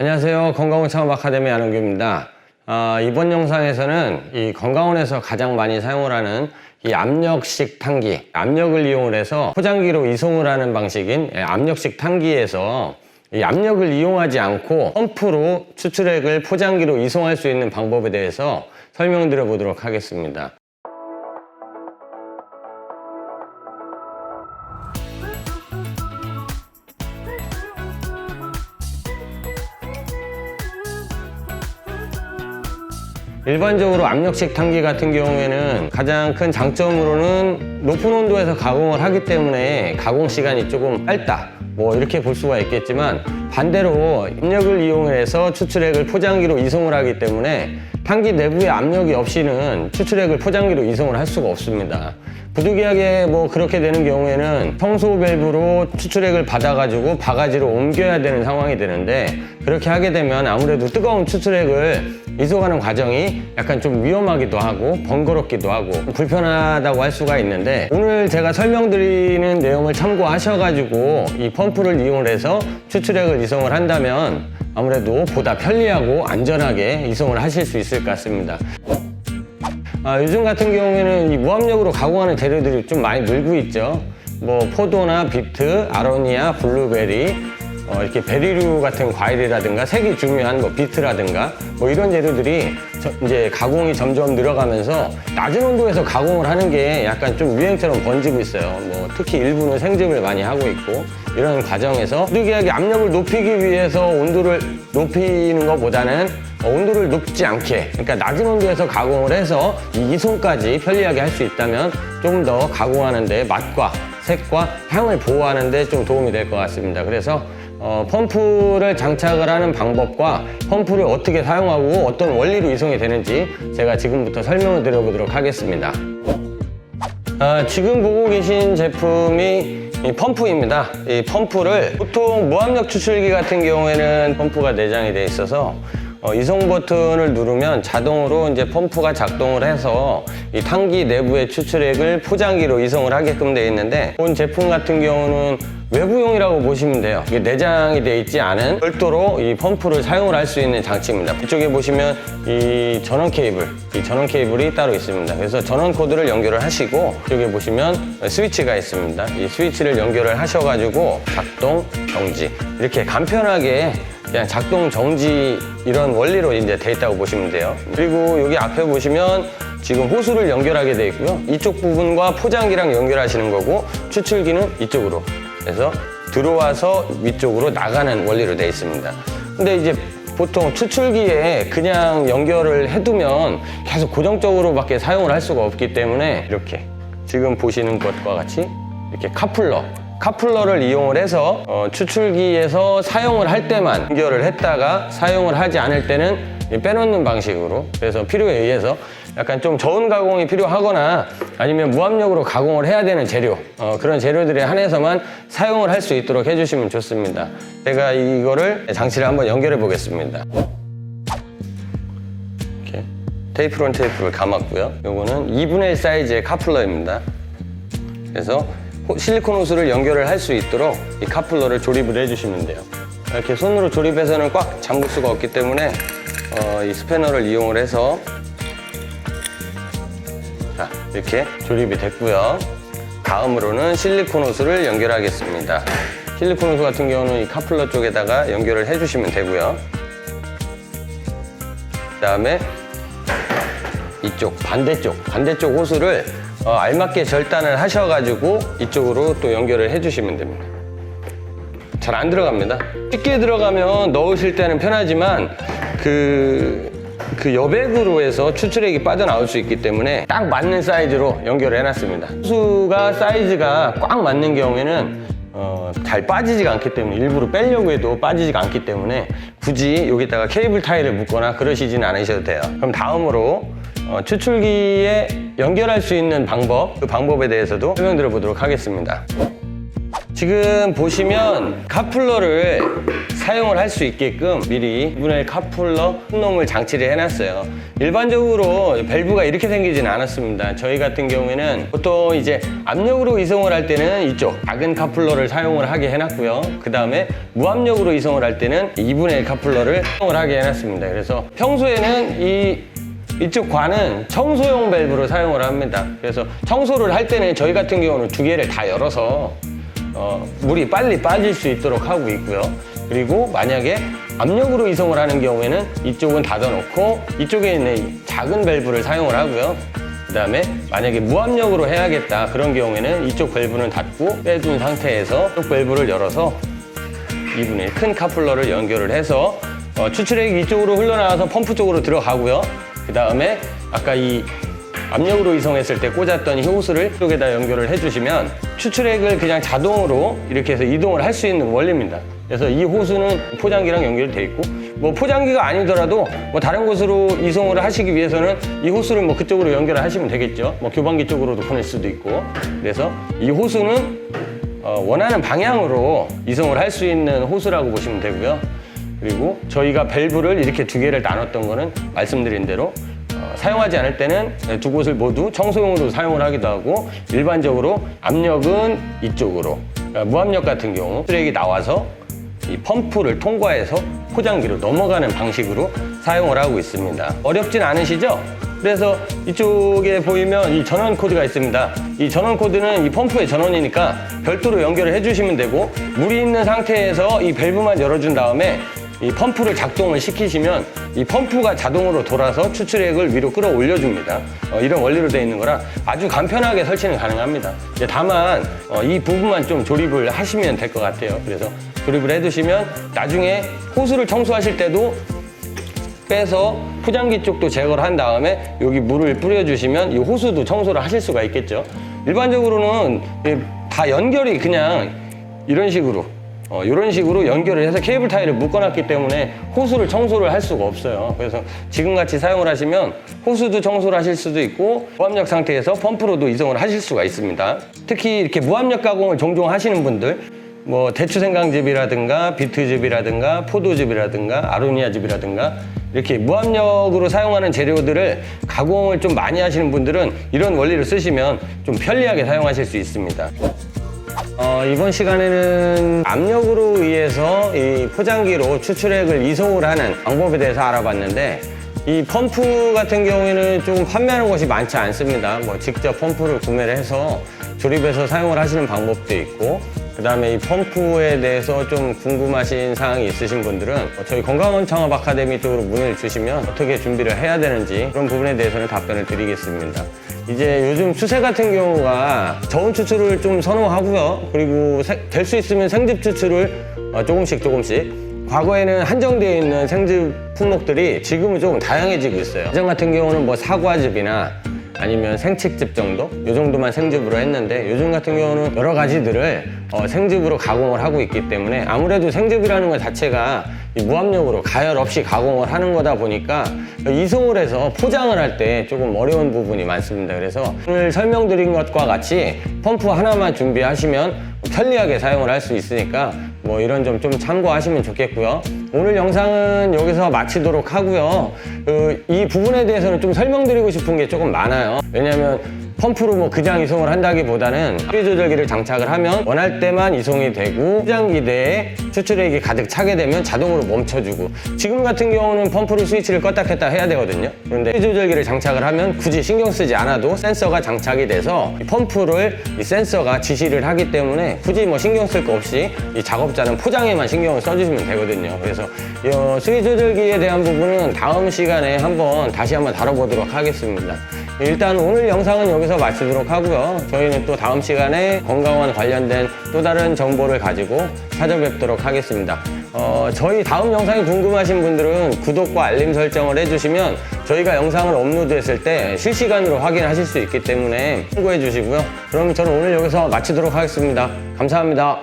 안녕하세요. 건강원 창업 아카데미 안원규입니다. 이번 영상에서는 이 건강원에서 가장 많이 사용을 하는 이 압력식 탕기, 압력을 이용을 해서 포장기로 이송을 하는 방식인 압력식 탕기에서 이 압력을 이용하지 않고 펌프로 추출액을 포장기로 이송할 수 있는 방법에 대해서 설명드려 보도록 하겠습니다. 일반적으로 압력식 탕기 같은 경우에는 가장 큰 장점으로는 높은 온도에서 가공을 하기 때문에 가공 시간이 조금 짧다, 뭐 이렇게 볼 수가 있겠지만, 반대로 압력을 이용해서 추출액을 포장기로 이송을 하기 때문에 탕기 내부에 압력이 없이는 추출액을 포장기로 이송을 할 수가 없습니다. 부득이하게 뭐 그렇게 되는 경우에는 청소 밸브로 추출액을 받아가지고 바가지로 옮겨야 되는 상황이 되는데, 그렇게 하게 되면 아무래도 뜨거운 추출액을 이송하는 과정이 약간 좀 위험하기도 하고 번거롭기도 하고 불편하다고 할 수가 있는데, 오늘 제가 설명드리는 내용을 참고하셔가지고 이 펌프를 이용해서 추출액을 이송을 한다면 아무래도 보다 편리하고 안전하게 이송을 하실 수 있을 것 같습니다. 요즘 같은 경우에는 이 무압력으로 가공하는 재료들이 좀 많이 늘고 있죠. 뭐 포도나 비트, 아로니아, 블루베리, 이렇게 베리류 같은 과일이라든가 색이 중요한 뭐 비트라든가 뭐 이런 재료들이 이제 가공이 점점 늘어가면서 낮은 온도에서 가공을 하는 게 약간 좀 유행처럼 번지고 있어요. 뭐 특히 일부는 생즙을 많이 하고 있고, 이런 과정에서 부득이하게 압력을 높이기 위해서 온도를 높이는 것보다는 온도를 높지 않게, 그러니까 낮은 온도에서 가공을 해서 이 이송까지 편리하게 할 수 있다면 조금 더 가공하는데 맛과 색과 향을 보호하는 데 좀 도움이 될 것 같습니다. 그래서 펌프를 장착을 하는 방법과 펌프를 어떻게 사용하고 어떤 원리로 이송이 되는지 제가 지금부터 설명을 드려보도록 하겠습니다. 지금 보고 계신 제품이 이 펌프입니다. 이 펌프를 보통 무압력 추출기 같은 경우에는 펌프가 내장이 되어 있어서 이송 버튼을 누르면 자동으로 이제 펌프가 작동을 해서 이 탕기 내부의 추출액을 포장기로 이송을 하게끔 되어 있는데, 본 제품 같은 경우는 외부용이라고 보시면 돼요. 이게 내장이 되어 있지 않은 별도로 이 펌프를 사용을 할 수 있는 장치입니다. 이쪽에 보시면 이 전원 케이블이 따로 있습니다. 그래서 전원 코드를 연결을 하시고, 여기 보시면 스위치가 있습니다. 이 스위치를 연결을 하셔가지고 작동, 정지, 이렇게 간편하게 그냥 작동, 정지 이런 원리로 이제 돼 있다고 보시면 돼요. 그리고 여기 앞에 보시면 지금 호스를 연결하게 돼 있고요. 이쪽 부분과 포장기랑 연결하시는 거고, 추출기는 이쪽으로 해서 들어와서 위쪽으로 나가는 원리로 돼 있습니다. 근데 이제 보통 추출기에 그냥 연결을 해두면 계속 고정적으로밖에 사용을 할 수가 없기 때문에, 이렇게 지금 보시는 것과 같이 이렇게 카플러를 이용을 해서 추출기에서 사용을 할 때만 연결을 했다가 사용을 하지 않을 때는 빼놓는 방식으로, 그래서 필요에 의해서 약간 좀 저온 가공이 필요하거나 아니면 무압력으로 가공을 해야 되는 재료, 그런 재료들에 한해서만 사용을 할 수 있도록 해주시면 좋습니다. 제가 이거를 장치를 한번 연결해 보겠습니다. 이렇게 테이프론 테이프를 감았고요. 요거는 2분의 1 사이즈의 카플러입니다. 그래서 실리콘 호스를 연결을 할 수 있도록 이 카플러를 조립을 해주시면 돼요. 이렇게 손으로 조립해서는 꽉 잠글 수가 없기 때문에 이 스패너를 이용을 해서 이렇게 조립이 됐고요. 다음으로는 실리콘 호스를 연결하겠습니다. 실리콘 호스 같은 경우는 이 카플러 쪽에다가 연결을 해주시면 되고요. 그 다음에 이쪽 반대쪽 호스를 알맞게 절단을 하셔가지고 이쪽으로 또 연결을 해주시면 됩니다. 잘 안 들어갑니다. 쉽게 들어가면 넣으실 때는 편하지만 그 여백으로 해서 추출액이 빠져나올 수 있기 때문에 딱 맞는 사이즈로 연결을 해놨습니다. 호스가 사이즈가 꽉 맞는 경우에는 잘 빠지지가 않기 때문에, 일부러 빼려고 해도 빠지지가 않기 때문에 굳이 여기다가 케이블 타이를 묶거나 그러시지는 않으셔도 돼요. 그럼 다음으로 추출기에 연결할 수 있는 방법, 그 방법에 대해서도 설명드려 보도록 하겠습니다. 지금 보시면 카풀러를 사용을 할 수 있게끔 미리 2분의 1 카풀러 홈놈을 장치를 해놨어요. 일반적으로 밸브가 이렇게 생기진 않았습니다. 저희 같은 경우에는 보통 이제 압력으로 이송을 할 때는 이쪽 작은 카풀러를 사용을 하게 해놨고요. 그 다음에 무압력으로 이송을 할 때는 2분의 1 카풀러를 사용을 하게 해놨습니다. 그래서 평소에는 이쪽 관은 청소용 밸브로 사용을 합니다. 그래서 청소를 할 때는 저희 같은 경우는 두 개를 다 열어서 물이 빨리 빠질 수 있도록 하고 있고요. 그리고 만약에 압력으로 이송을 하는 경우에는 이쪽은 닫아놓고 이쪽에 있는 이 작은 밸브를 사용을 하고요. 그 다음에 만약에 무압력으로 해야겠다 그런 경우에는 이쪽 밸브는 닫고 빼둔 상태에서 이쪽 밸브를 열어서 2분의 1 큰 카풀러를 연결을 해서 추출액이 이쪽으로 흘러나와서 펌프 쪽으로 들어가고요. 그 다음에 아까 이 압력으로 이송했을 때 꽂았던 이 호스를 이쪽에다 연결을 해주시면 추출액을 그냥 자동으로 이렇게 해서 이동을 할 수 있는 원리입니다. 그래서 이 호스는 포장기랑 연결돼 있고 뭐 포장기가 아니더라도 뭐 다른 곳으로 이송을 하시기 위해서는 이 호스를 뭐 그쪽으로 연결을 하시면 되겠죠. 뭐 교반기 쪽으로도 보낼 수도 있고. 그래서 이 호스는 원하는 방향으로 이송을 할 수 있는 호스라고 보시면 되고요. 그리고 저희가 밸브를 이렇게 두 개를 나눴던 거는 말씀드린 대로 사용하지 않을 때는 두 곳을 모두 청소용으로 사용을 하기도 하고 일반적으로 압력은 이쪽으로 무압력 같은 경우 쓰레기 나와서 이 펌프를 통과해서 포장기로 넘어가는 방식으로 사용을 하고 있습니다. 어렵진 않으시죠? 그래서 이쪽에 보이면 이 전원 코드가 있습니다. 이 전원 코드는 이 펌프의 전원이니까 별도로 연결을 해주시면 되고 물이 있는 상태에서 이 밸브만 열어준 다음에 이 펌프를 작동을 시키시면 이 펌프가 자동으로 돌아서 추출액을 위로 끌어올려 줍니다. 이런 원리로 되어 있는 거라 아주 간편하게 설치는 가능합니다. 다만 이 부분만 좀 조립을 하시면 될 것 같아요. 그래서 조립을 해두시면 나중에 호스를 청소하실 때도 빼서 포장기 쪽도 제거를 한 다음에 여기 물을 뿌려주시면 이 호스도 청소를 하실 수가 있겠죠. 일반적으로는 다 연결이 그냥 이런 식으로 연결을 해서 케이블 타이를 묶어놨기 때문에 호스를 청소를 할 수가 없어요. 그래서 지금같이 사용을 하시면 호스도 청소를 하실 수도 있고 무압력 상태에서 펌프로도 이송을 하실 수가 있습니다. 특히 이렇게 무압력 가공을 종종 하시는 분들 뭐 대추생강즙이라든가 비트즙이라든가 포도즙이라든가 아로니아즙이라든가 이렇게 무압력으로 사용하는 재료들을 가공을 좀 많이 하시는 분들은 이런 원리를 쓰시면 좀 편리하게 사용하실 수 있습니다. 이번 시간에는 압력으로 의해서 이 포장기로 추출액을 이송을 하는 방법에 대해서 알아봤는데 이 펌프 같은 경우에는 조금 판매하는 곳이 많지 않습니다. 뭐 직접 펌프를 구매를 해서 조립해서 사용을 하시는 방법도 있고 그 다음에 이 펌프에 대해서 좀 궁금하신 사항이 있으신 분들은 저희 건강원창업 아카데미 쪽으로 문의를 주시면 어떻게 준비를 해야 되는지 그런 부분에 대해서는 답변을 드리겠습니다. 이제 요즘 추세 같은 경우가 저온 추출을 좀 선호하고요. 그리고 될 수 있으면 생즙 추출을 조금씩 과거에는 한정되어 있는 생즙 품목들이 지금은 조금 다양해지고 있어요. 예전 같은 경우는 뭐 사과즙이나 아니면 생칡즙 정도? 이 정도만 생즙으로 했는데 요즘 같은 경우는 여러 가지들을 생즙으로 가공을 하고 있기 때문에 아무래도 생즙이라는 것 자체가 이 무압력으로 가열 없이 가공을 하는 거다 보니까 이송을 해서 포장을 할 때 조금 어려운 부분이 많습니다. 그래서 오늘 설명드린 것과 같이 펌프 하나만 준비하시면 편리하게 사용을 할 수 있으니까 뭐 이런 점 좀 참고하시면 좋겠고요. 오늘 영상은 여기서 마치도록 하고요. 이 부분에 대해서는 좀 설명드리고 싶은 게 조금 많아요. 왜냐면 펌프로 뭐 그냥 이송을 한다기보다는 소리 조절기를 장착을 하면 원할 때만 이송이 되고 포장기대에 추출액이 가득 차게 되면 자동으로 멈춰주고 지금 같은 경우는 펌프로 스위치를 껐다 켰다 해야 되거든요. 그런데 소리 조절기를 장착을 하면 굳이 신경 쓰지 않아도 센서가 장착이 돼서 이 펌프를 이 센서가 지시를 하기 때문에 굳이 뭐 신경 쓸 거 없이 이 작업자는 포장에만 신경을 써주시면 되거든요. 그래서 이 수위 조절기에 대한 부분은 다음 시간에 다시 한번 다뤄보도록 하겠습니다. 일단 오늘 영상은 여기서 마치도록 하고요. 저희는 또 다음 시간에 건강원 관련된 또 다른 정보를 가지고 찾아뵙도록 하겠습니다. 저희 다음 영상이 궁금하신 분들은 구독과 알림 설정을 해주시면 저희가 영상을 업로드했을 때 실시간으로 확인하실 수 있기 때문에 참고해 주시고요. 그럼 저는 오늘 여기서 마치도록 하겠습니다. 감사합니다.